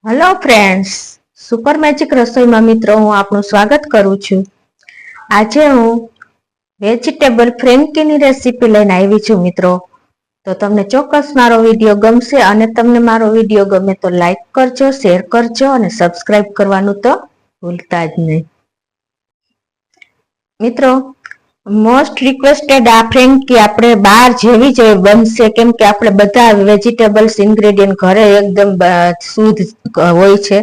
Hello friends, super magic રસોઈમાં મિત્રો હું આપનું સ્વાગત કરું છું। આજે હું વેજીટેબલ ફ્રેન્કીની રેસીપી લઈને આવી છું મિત્રો। તો તમને ચોક્કસ મારો વિડીયો ગમશે અને તમને મારો વિડીયો ગમે તો લાઈક કરજો, શેર કરજો અને સબસ્ક્રાઇબ કરવાનું તો ભૂલતા જ નહીં। મિત્રો, મોસ્ટ રિક્વેસ્ટેડ આ ફ્રેન્કી આપણે બહાર જેવી જ બનશે, કેમ કે આપણે બધા વેજીટેબલ્સ ઇન્ગ્રેડિયન્ટ ઘરે એકદમ શુદ્ધ હોય છે,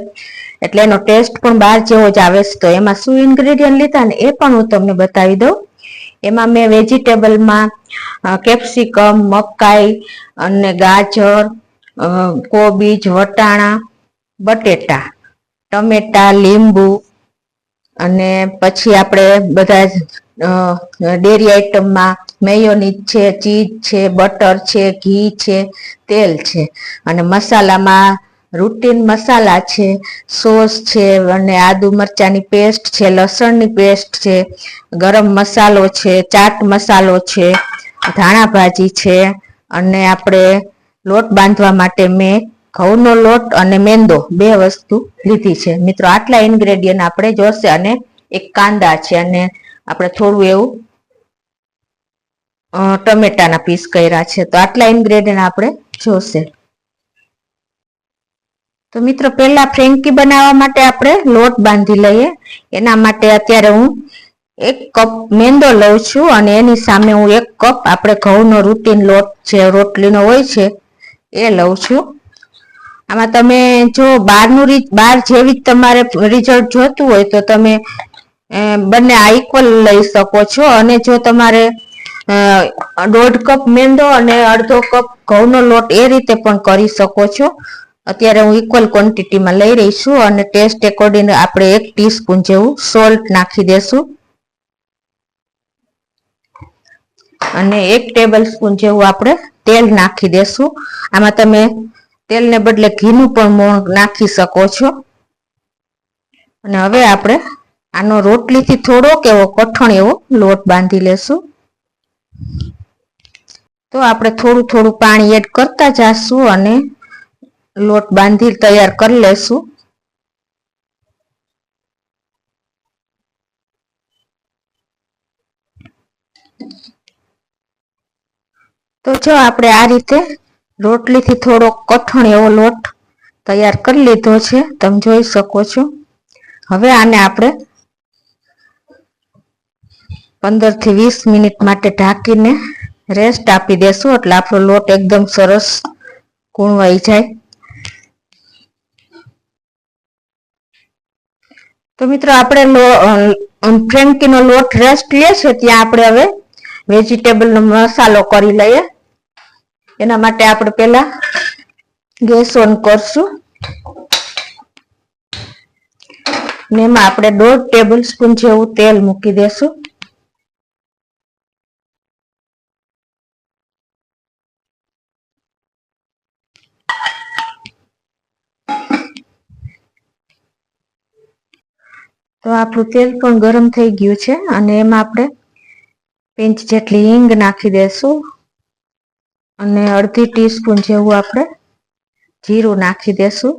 એટલે એનો ટેસ્ટ પણ બહાર જેવો જ આવે છે। તો એમાં શું ઇન્ગ્રેડિયન્ટ લીધા ને એ પણ હું તમને બતાવી દઉં। એમાં મેં વેજીટેબલમાં કેપ્સિકમ, મકાઈ અને ગાજર, કોબીજ, વટાણા, બટેટા, ટમેટા, લીંબુ અને પછી આપણે બધા ડેરી આઈટમમાં મેયોનીઝ છે, ચીઝ છે, બટર છે, ઘી છે, તેલ છે અને મસાલામાં રૂટીન મસાલા છે, સોસ છે અને આદુ મરચાની પેસ્ટ છે, લસણની પેસ્ટ છે, ગરમ મસાલો છે, ચાટ મસાલો છે, ધાણા ભાજી છે અને આપણે લોટ બાંધવા માટે મેં ઘઉંનો લોટ અને મેંદો બે વસ્તુ લીધી છે મિત્રો। આટલા ઇન્ગ્રેડિયન્ટ આપણે જોશે અને એક કાંદા છે અને આપણે થોડું એવું ટમેટાના પીસ કર્યા છે। તો આટલા ઇન્ગ્રેડિયન્ટ આપણે જોશે। તો મિત્રો, પહેલા ફ્રેન્કી બનાવવા માટે આપણે લોટ બાંધી લઈએ। એના માટે અત્યારે હું 1 કપ મેંદો લઉં છું અને એની સામે હું 1 કપ આપણે ઘઉંનો રૂટીન લોટ જે રોટલીનો હોય છે એ લઉં છું। આમાં તમે જો બહાર જેવી તમારે રિઝલ્ટ જોતું હોય તો તમે બંને આ ઇક્વલ લઈ શકો છો અને જો તમારે 1.5 કપ મેંદો અને અડધો કપ ઘઉંનો લોટ એ રીતે પણ કરી શકો છો। અત્યારે હું ઇક્વલ ક્વોન્ટિટીમાં લઈ રહી છું અને ટેસ્ટ એકોર્ડિંગ આપણે 1 ટીસ્પૂન જેવું સોલ્ટ નાખી દેશું અને 1 ટેબલ સ્પૂન જેવું આપણે તેલ નાખી દેશું। આમાં તમે તેલને બદલે ઘીનું પણ નાખી શકો છો। અને હવે આપણે આનો રોટલીથી થોડોક એવો કઠણ એવો લોટ બાંધી લેશું। તો આપણે થોડું થોડું પાણી એડ કરતા જાશું અને લોટ બાંધી તૈયાર કરી લેશું। તો જો આપણે આ રીતે રોટલીથી થોડો કઠણ એવો લોટ તૈયાર કરી લીધો છે, તમે જોઈ શકો છો। હવે આને આપણે 15 થી 20 મિનિટ માટે ઢાંકીને રેસ્ટ આપી દેશું, એટલે આપણો લોટ એકદમ સરસ કૂણવાઈ જાય। તો મિત્રો, આપણે ફ્રેન્કીનો લોટ રેસ્ટ લે છે ત્યાં આપણે હવે વેજીટેબલનો મસાલો કરી લઈએ। એના માટે આપણે પહેલા ગેસ ઓન કરશું ને એમાં આપણે 1.5 ટેબલ સ્પૂન જેવું તેલ મૂકી દેશું। તો આપણું તેલ પણ ગરમ થઈ ગયું છે અને એમાં આપણે 1 પિંચ જેટલી હિંગ નાખી દેશું અને અડધી ટીસ્પૂન જેવું આપણે જીરું નાખી દેશું।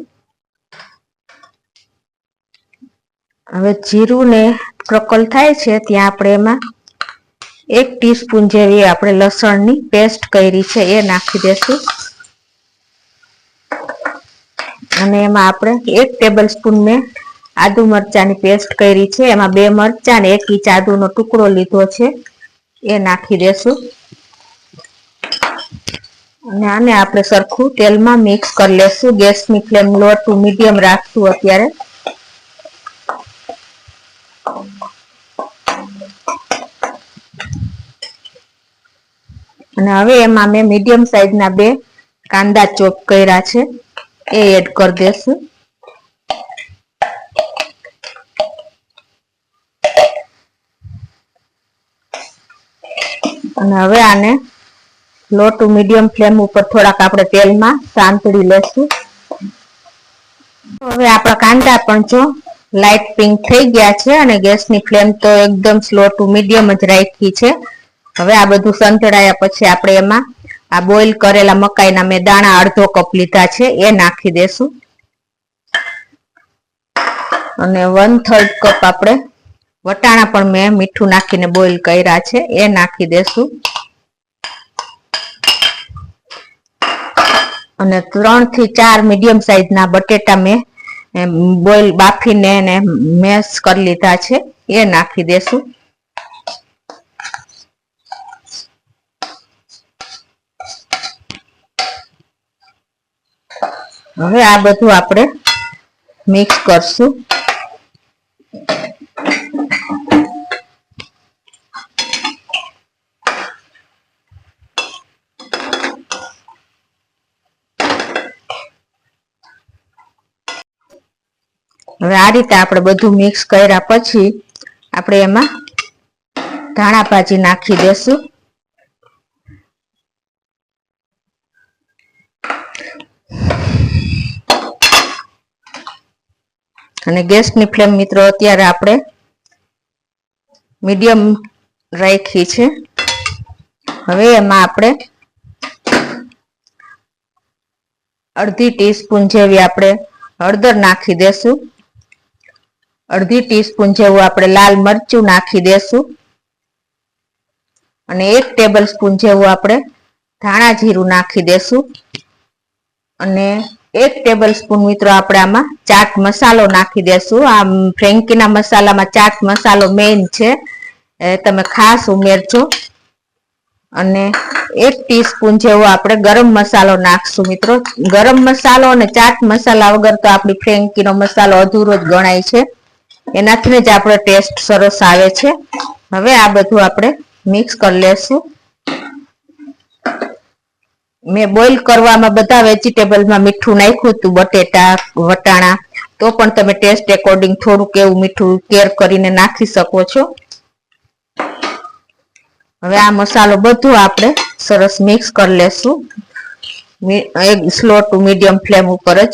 હવે જીરું ને ક્રકલ થાય છે ત્યાં આપણે એમાં 1 ટીસ્પૂન જેવી આપણે લસણની પેસ્ટ કરી છે એ નાખી દેશું અને એમાં આપણે 1 ટેબલ સ્પૂન મેં આદુ મરચાની પેસ્ટ કરી છે, એમાં 2 મરચાં ને 1 ઇંચ આદુનો ટુકડો લીધો છે એ નાખી દેશું અને આને આપણે સરખું તેલમાં મિક્સ કરી લેશું। ગેસની ફ્લેમ લો ટુ મીડિયમ રાખશું અત્યારે। અને હવે એમાં મેં મીડિયમ સાઈઝના 2 કાંદા ચોપ કર્યા છે એ એડ કરી દેશું અને હવે આને લો ટુ મીડિયમ ફ્લેમ ઉપર થોડાક આપણે તેલમાં સાંતળી લેશું। હવે આપણા કાંદા પણ જો લાઈટ પિંક થઈ ગયા છે અને ગેસની ફ્લેમ તો એકદમ સ્લો ટુ મીડિયમ જ રાખી છે। હવે આ બધું સંતળાયા પછી આપણે એમાં આ બોઇલ કરેલા મકાઈના મેં દાણા અડધો કપ લીધા છે એ નાખી દેશું અને 1/3 કપ આપણે વટાણા પણ મેં મીઠું નાખીને બોઇલ કર્યા છે, એ નાખી દેશું. અને 3 થી 4 મીડિયમ સાઈઝના બટેટા મેં બોઇલ બાફીને એને મેશ કરી લીધા છે, એ નાખી દેશું. હવે આ બધું આપણે મિક્સ કરશું. હવે આ રીતે આપણે બધું મિક્સ કર્યા પછી આપણે એમાં ધાણા ભાજી નાખી દેશું. અને ગેસની ફ્લેમ મિત્રો અત્યારે આપણે મીડિયમ રાખી છે. હવે એમાં આપણે અડધી ટીસ્પૂન જેવી આપણે હળદર નાખી દેશું. અડધી ટીસ્પૂન જેવું આપણે લાલ મરચું નાખી દેશું. અને 1 ટેબલ સ્પૂન જેવું આપણે ધાણા જીરું નાખી દેશું. અને 1 ટેબલ સ્પૂન મિત્રો આપણે આમાં ચાટ મસાલો નાખી દેશું. આ ફ્રેન્કીના મસાલામાં ચાટ મસાલો મેઇન છે, એ તમે ખાસ ઉમેરજો. અને 1 ટીસ્પૂન જેવો આપણે ગરમ મસાલો નાખશું મિત્રો. ગરમ મસાલો અને ચાટ મસાલા વગર તો આપણી ફ્રેન્કીનો મસાલો અધૂરો જ ગણાય છે, એનાથી જ આપણો ટેસ્ટ સરસ આવે છે. હવે આ બધું આપણે મિક્સ કરી લેશું. મેં બોઇલ કરવામાં બધા વેજીટેબલમાં મીઠું નાખ્યું હતું, બટેટા વટાણા, તો પણ તમે ટેસ્ટ એકોર્ડિંગ થોડુંક એવું મીઠું કેર કરીને નાખી શકો છો. હવે આ મસાલો બધું આપણે સરસ મિક્સ કરી લેશું, એક સ્લો ટુ મીડિયમ ફ્લેમ ઉપર જ.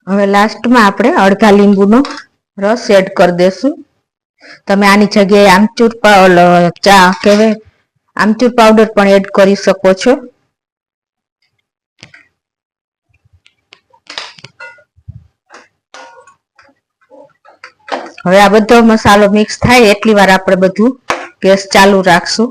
હવે લાસ્ટમાં આપણે અડધા લીંબુનો રસ એડ કરી દેશું. તમે આની જગ્યાએ આમચૂર પાવડર પણ એડ કરી શકો છો. હવે આ બધો મસાલો મિક્સ થાય એટલી વાર આપણે બધું ગેસ ચાલુ રાખશું.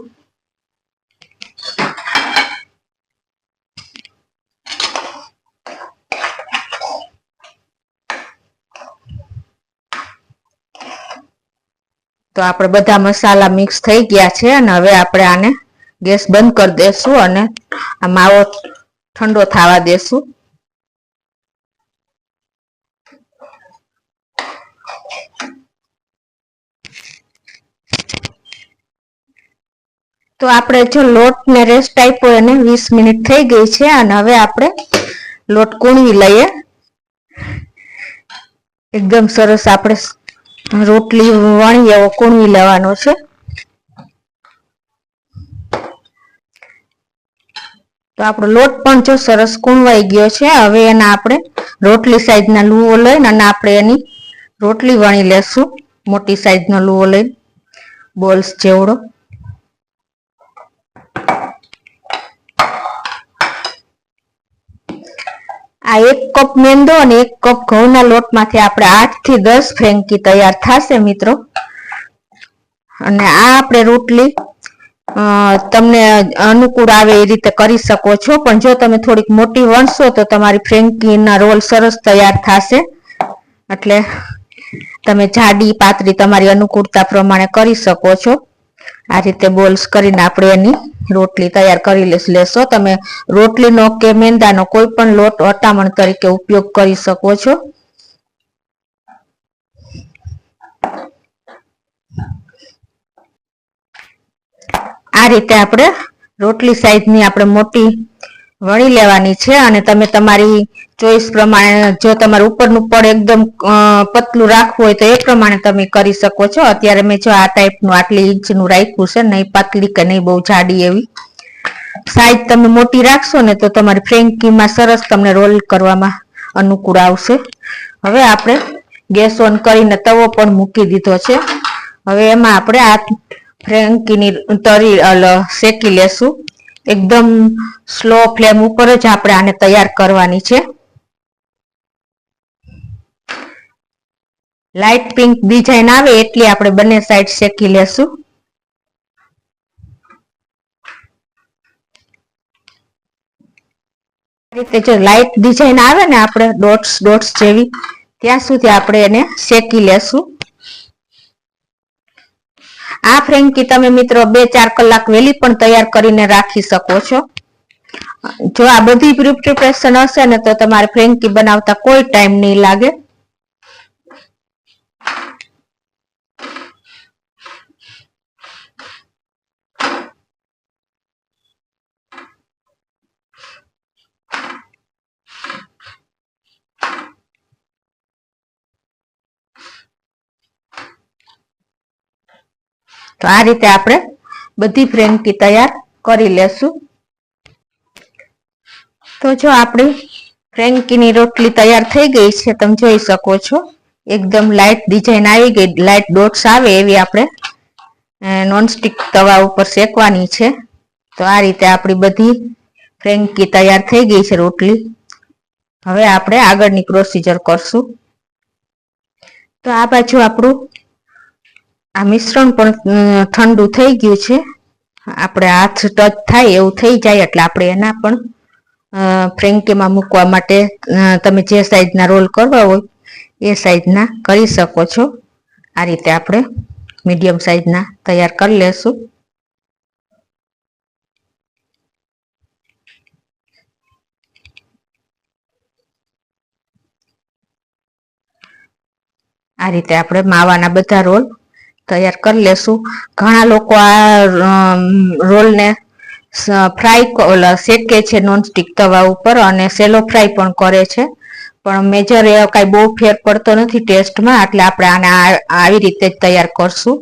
તો આપણે બધા મસાલા મિક્સ થઈ ગયા છે અને હવે આપણે આને ગેસ બંધ કરી દેશું અને આ માવો ઠંડો થવા દેશું. તો આપણે જો લોટને રેસ્ટ આપ્યો એને 20 મિનિટ થઈ ગઈ છે અને હવે આપણે લોટ કૂણવી લઈએ. એકદમ સરસ આપણે રોટલી વણી એવો કૂણવી લેવાનો છે. તો આપણો લોટ પણ જો સરસ કૂણવાઈ ગયો છે. હવે એના આપણે રોટલી સાઈઝના લુઓ લઈને અને આપણે એની રોટલી વણી લેશું, મોટી સાઈઝનો લુઓ લઈને બોલ્સ જેવડો. આ 1 કપ મેંદો અને 1 કપ ઘઉંના લોટમાંથી આપણે 8 થી 10 ફ્રેન્કી તૈયાર થશે મિત્રો. અને આ આપણે રોટલી તમને અનુકૂળ આવે એ રીતે કરી શકો છો, પણ જો તમે થોડીક મોટી વણશો તો તમારી ફ્રેન્કીના રોલ સરસ તૈયાર થશે. એટલે તમે જાડી પાતળી તમારી અનુકૂળતા પ્રમાણે કરી શકો છો. આ રીતે બોલ્સ કરીને આપણે એની રોટલી તૈયાર કરી લેશો. તમે રોટલીનો કે મેંદાનો કોઈ પણ લોટ અટામણ તરીકે ઉપયોગ કરી શકો છો. આ રીતે આપણે રોટલી સાઈઝની આપણે મોટી વણી લેવાની છે અને તમે તમારી ચોઈસ પ્રમાણે, જો તમારું ઉપરનું પડ એકદમ પતલું રાખવું હોય તો એ પ્રમાણે તમે કરી શકો છો. અત્યારે મેં જો આ ટાઈપનું આટલી ઇંચનું રાખ્યું છે, નહીં પાતળી કે નહીં બહુ જાડી એવી. સાઈઝ તમે મોટી રાખશો ને તો તમારી ફ્રેન્કીમાં સરસ તમને રોલ કરવામાં અનુકૂળ આવશે. હવે આપણે ગેસ ઓન કરીને તવો પણ મૂકી દીધો છે. હવે એમાં આપણે આ ફ્રેન્કીની તરી શેકી લેશું. એકદમ સ્લો ફ્લેમ ઉપર જ આપણે આને તૈયાર કરવાની છે. લાઇટ પિંક ડિઝાઇન આવે એટલી આપણે બંને સાઈડ શેકી લેશું. આ રીતે જો લાઇટ ડિઝાઇન આવે ને આપણે ડોટ્સ જેવી, ત્યાં સુધી આપણે એને શેકી લેશું. આ ફ્રેન્કી તમે મિત્રો 2-4 કલાક વહેલી પણ તૈયાર કરીને રાખી શકો છો. જો આ બધી પ્રિપરેશન હશે ને તો તમારે ફ્રેન્કી બનાવતા કોઈ ટાઈમ નહીં લાગે. તો આ રીતે આપણે બધી ફ્રેન્કી તૈયાર કરી લેશું. તો જો આપણી ફ્રેન્કીની રોટલી તૈયાર થઈ ગઈ છે, તમે જોઈ શકો છો. એકદમ લાઇટ ડિઝાઇન આવી ગઈ, લાઇટ ડોટ્સ આવે એવી આપણે નોનસ્ટિક તવા ઉપર શેકવાની છે. તો આ રીતે આપણી બધી ફ્રેન્કી તૈયાર થઈ ગઈ છે રોટલી. હવે આપણે આગળની પ્રોસીજર કરશું. તો આ બાજુ આપણું આ મિશ્રણ પણ ઠંડુ થઈ ગયું છે. આપણે હાથ ટચ થાય એવું થઈ જાય એટલે આપણે એના પણ ફ્રેન્કીમાં મૂકવા માટે તમે જે સાઈઝના રોલ કરવા હોય એ સાઈઝના કરી શકો છો. આ રીતે આપણે મીડિયમ સાઈઝના તૈયાર કરી લેશું. આ રીતે આપણે માવાના બધા રોલ તૈયાર કરી લેશું. ઘણા લોકો આ રોલને ફ્રાય શેકે છે નોનસ્ટિક તવા ઉપર અને સેલો ફ્રાય પણ કરે છે, પણ મેજર એ કઈ બહુ ફેર પડતો નથી ટેસ્ટમાં, એટલે આપણે આને આવી રીતે જ તૈયાર કરશું.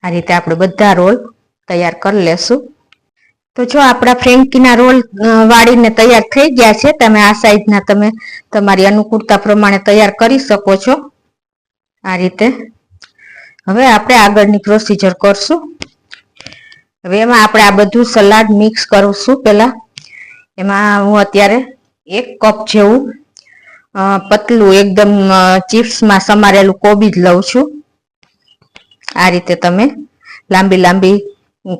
આ રીતે આપણે બધા રોલ તૈયાર કરી લેશું. તો જો આપણા ફ્રેન્કીના રોલ વાળીને તૈયાર થઈ ગયા છે. તમે આ સાઈઝના તમે તમારી અનુકૂળતા પ્રમાણે તૈયાર કરી શકો છો. આ રીતે હવે આપણે આગળની પ્રોસીજર કરશું. હવે એમાં આપણે આ બધું સલાડ મિક્સ કરશું. પહેલા એમાં હું અત્યારે 1 કપ જેવું પતલું એકદમ ચિપ્સમાં સમારેલું કોબીજ લઉં છું. આ રીતે તમે લાંબી લાંબી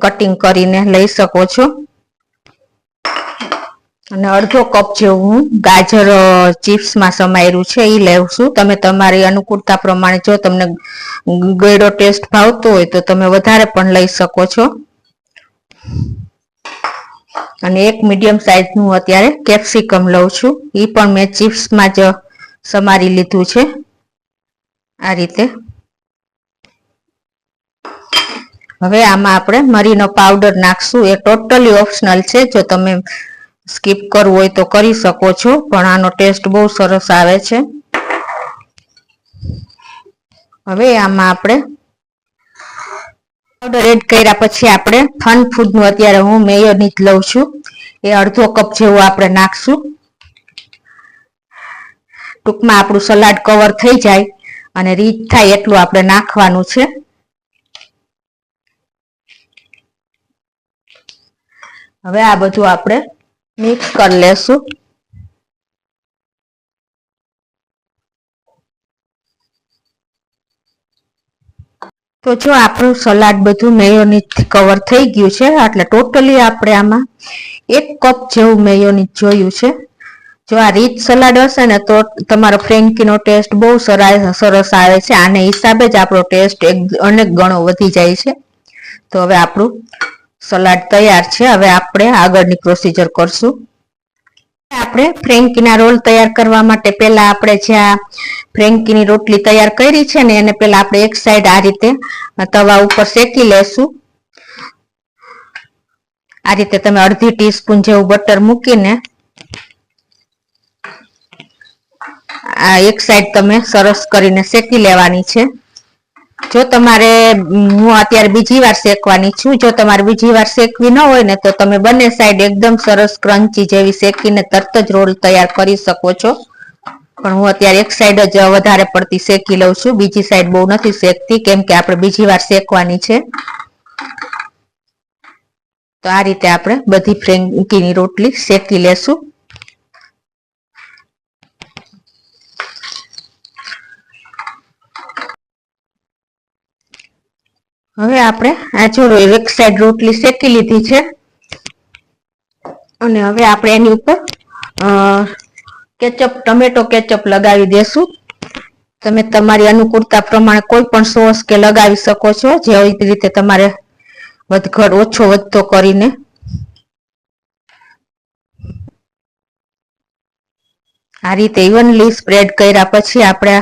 કટિંગ કરીને લઈ શકો છો. અને અડધો કપ જેવું હું ગાજર ચિપ્સમાં સમાયેલું છે એ લઉં છું. તમે તમારી અનુકૂળતા પ્રમાણે જો તમને ગળ્યો ટેસ્ટ ભાવતો હોય તો તમે વધારે પણ લઈ શકો છો. અને 1 મીડિયમ સાઈઝનું અત્યારે કેપ્સિકમ લઉં છું. એ પણ મેં ચિપ્સમાં જ સમારી લીધું છે. આ રીતે હવે આમાં આપણે મરીનો પાવડર નાખશું. એ ટોટલી ઓપ્શનલ છે, જો તમે સ્કીપ કરવું હોય તો કરી શકો છો, પણ આનો ટેસ્ટ બહુ સરસ આવે છે. હવે આમાં આપણે પાવડર એડ કર્યા પછી આપણે ફન ફૂડનું અત્યારે હું મેયોનીઝ લઉં છું. એ અડધો કપ જેવું આપણે નાખશું. ટૂંકમાં આપણું સલાડ કવર થઈ જાય અને રીચ થાય એટલું આપણે નાખવાનું છે. હવે આ બધું આપણે મિક્સ કરી લેશું. તો જો આપણું સલાડ બધું મેયોનીઝથી કવર થઈ ગયું છે, એટલે ટોટલી આપણે આમાં 1 કપ જેવું મેયોનીઝ જોયું છે. જો આ રીચ સલાડ હશે ને તો તમારો ફ્રેન્કીનો ટેસ્ટ બહુ સરસ આવે છે. આને હિસાબે જ આપણો ટેસ્ટ અનેક ગણો વધી જાય છે. તો હવે આપણું સલાડ તૈયાર છે. હવે આપણે આગળની પ્રોસીજર કરશું. આપણે ફ્રેન્કીના રોલ તૈયાર કરવા માટે પહેલા આપણે જે આ ફ્રેન્કીની રોટલી તૈયાર કરી છે ને એને પહેલા આપણે એક સાઈડ આ રીતે તવા ઉપર શેકી લેશું. આ રીતે તમે અડધી ટીસ્પૂન જેવું બટર મૂકીને આ એક સાઈડ તમે સરસ કરીને શેકી લેવાની છે. જો તમારે હું અત્યારે બીજી વાર શેકવાની છું, જો તમારે બીજી વાર શેકવી ન હોય ને તો તમે બંને સાઈડ એકદમ સરસ ક્રન્ચી જેવી શેકીને તરત જ રોલ તૈયાર કરી શકો છો. પણ હું અત્યારે એક સાઈડ જ વધારે પડતી શેકી લઉં છું, બીજી સાઈડ બહુ નથી શેકતી કેમ કે આપણે બીજી વાર શેકવાની છે. તો આ રીતે આપણે બધી ફ્રેન્કીની રોટલી શેકી લેશું. હવે આપણે આ જો એક સાઈડ રોટલી શેકી લીધી છે અને હવે આપણે એની ઉપર કેચઅપ ટમેટો કેચઅપ લગાવી દેશું. તમે તમારી અનુકૂળતા પ્રમાણે કોઈ પણ સોસ કે લગાવી શકો છો, જેવી રીતે તમારે વધઘટ ઓછો વધતો કરીને. આ રીતે ઇવનલી સ્પ્રેડ કર્યા પછી આપણે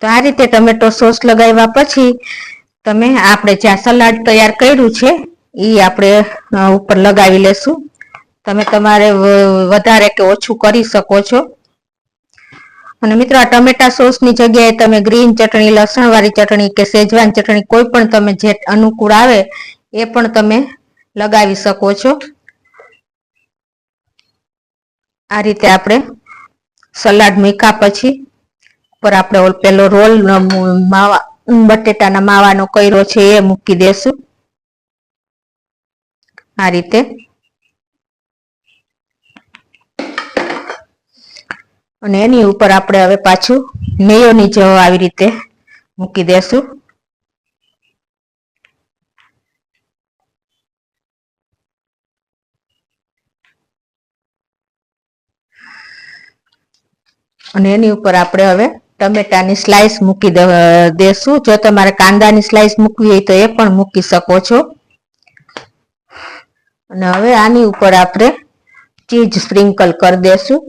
તો આ રીતે ટમેટો સોસ લગાવ્યા પછી તમે આપણે જ્યાં સલાડ તૈયાર કર્યું છે એ આપણે ઉપર લગાવી લેશું. તમે તમારે વધારે કે ઓછું કરી શકો છો. અને મિત્રો આ ટમેટા સોસની જગ્યાએ તમે ગ્રીન ચટણી, લસણવાળી ચટણી કે શેજવાન ચટણી કોઈ પણ તમે જે અનુકૂળ આવે એ પણ તમે લગાવી શકો છો. આ રીતે આપણે સલાડ મૂક્યા પછી ઉપર આપણે પેલો રોલ માવા બટેટાના માવાનો કર્યો છે એ મૂકી દેશું. આ રીતે અને એની ઉપર આપણે હવે પાછું મેયોનીઝ આવી રીતે મૂકી દેશું. અને એની ઉપર આપણે હવે ટમેટાની સ્લાઈસ મૂકી દેશું. જો તમારે કાંદાની સ્લાઈસ મૂકવી હોય તો એ પણ મૂકી શકો છો. અને હવે આની ઉપર આપણે ચીઝ સ્પ્રિંકલ કરી દેશું.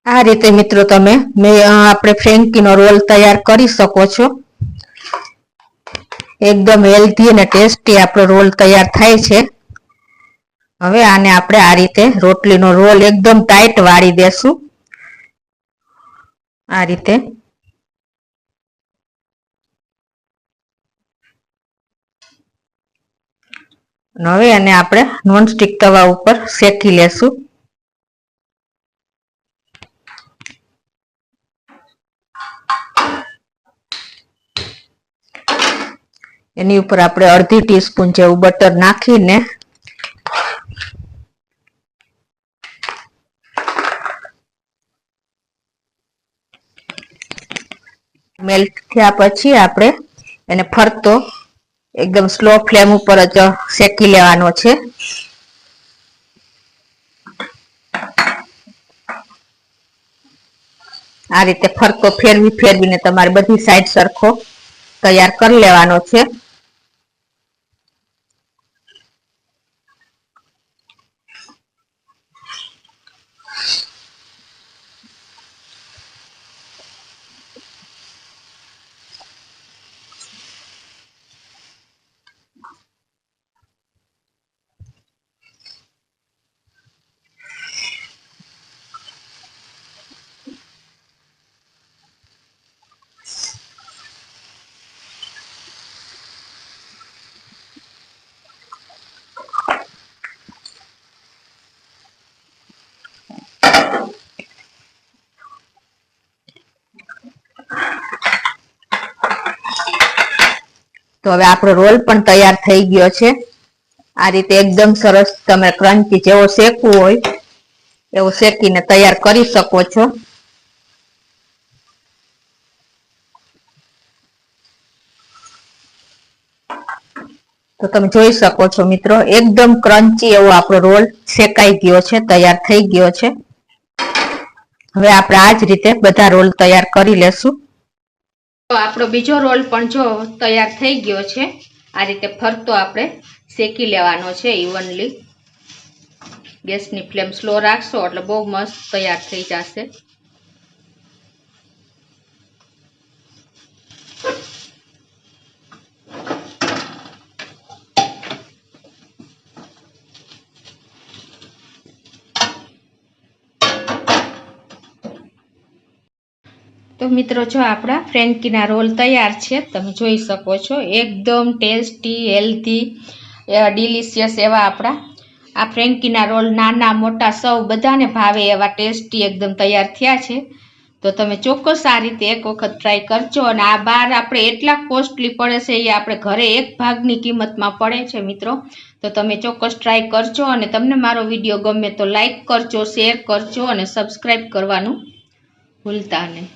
આ રીતે મિત્રો તમે આપણે ફ્રેન્કીનો રોલ તૈયાર કરી શકો છો. એકદમ હેલ્ધી અને ટેસ્ટી આપણો રોલ તૈયાર થાય છે. હવે આને આપણે આ રીતે રોટલીનો રોલ એકદમ ટાઈટ વાળી દેશું. આ રીતે હવે એને આપણે નોનસ્ટિક તવા ઉપર શેકી લેશું. એની ઉપર આપણે અડધી ટીસ્પૂન જેવું બટર નાખીને મેલ્ટ થયા પછી આપણે એને ફરતો એકદમ સ્લો ફ્લેમ ઉપર જ શેકી લેવાનો છે. આ રીતે ફરતો ફેરવીને તમારે બધી સાઈડ સરખો તૈયાર કરી લેવાનો છે. તો હવે આપણો રોલ પણ તૈયાર થઈ ગયો છે. આ રીતે એકદમ સરસ તમે ક્રન્ચી જેવો શેકવું હોય એવું શેકીને તૈયાર કરી શકો છો. તો તમે જોઈ શકો છો મિત્રો એકદમ ક્રન્ચી એવો આપણો રોલ શેકાઈ ગયો છે, તૈયાર થઈ ગયો છે. હવે આપણે આ જ રીતે બધા રોલ તૈયાર કરી લેશું. તો આપણો બીજો રોલ પણ જો તૈયાર થઈ ગયો છે. આ રીતે ફરતો આપણે શેકી લેવાનો છે ઇવનલી. ગેસની ફ્લેમ સ્લો રાખશો એટલે બહુ મસ્ત તૈયાર થઈ જશે. તો મિત્રો જો આપણા ફ્રેન્કીના રોલ તૈયાર છે, તમે જોઈ શકો છો. એકદમ ટેસ્ટી, હેલ્ધી, ડિલિશિયસ એવા આપણા આ ફ્રેન્કીના રોલ નાના મોટા સૌ બધાને ભાવે એવા ટેસ્ટી એકદમ તૈયાર થયા છે. તો તમે ચોક્કસ આ રીતે એક વખત ટ્રાય કરજો. અને આ બહાર આપણે એટલા કોસ્ટલી પડે છે, એ આપણે ઘરે એક ભાગની કિંમતમાં પડે છે મિત્રો. તો તમે ચોક્કસ ટ્રાય કરજો. અને તમને મારો વિડીયો ગમે તો લાઈક કરજો, શેર કરજો અને સબસ્ક્રાઈબ કરવાનું ભૂલતા નહીં.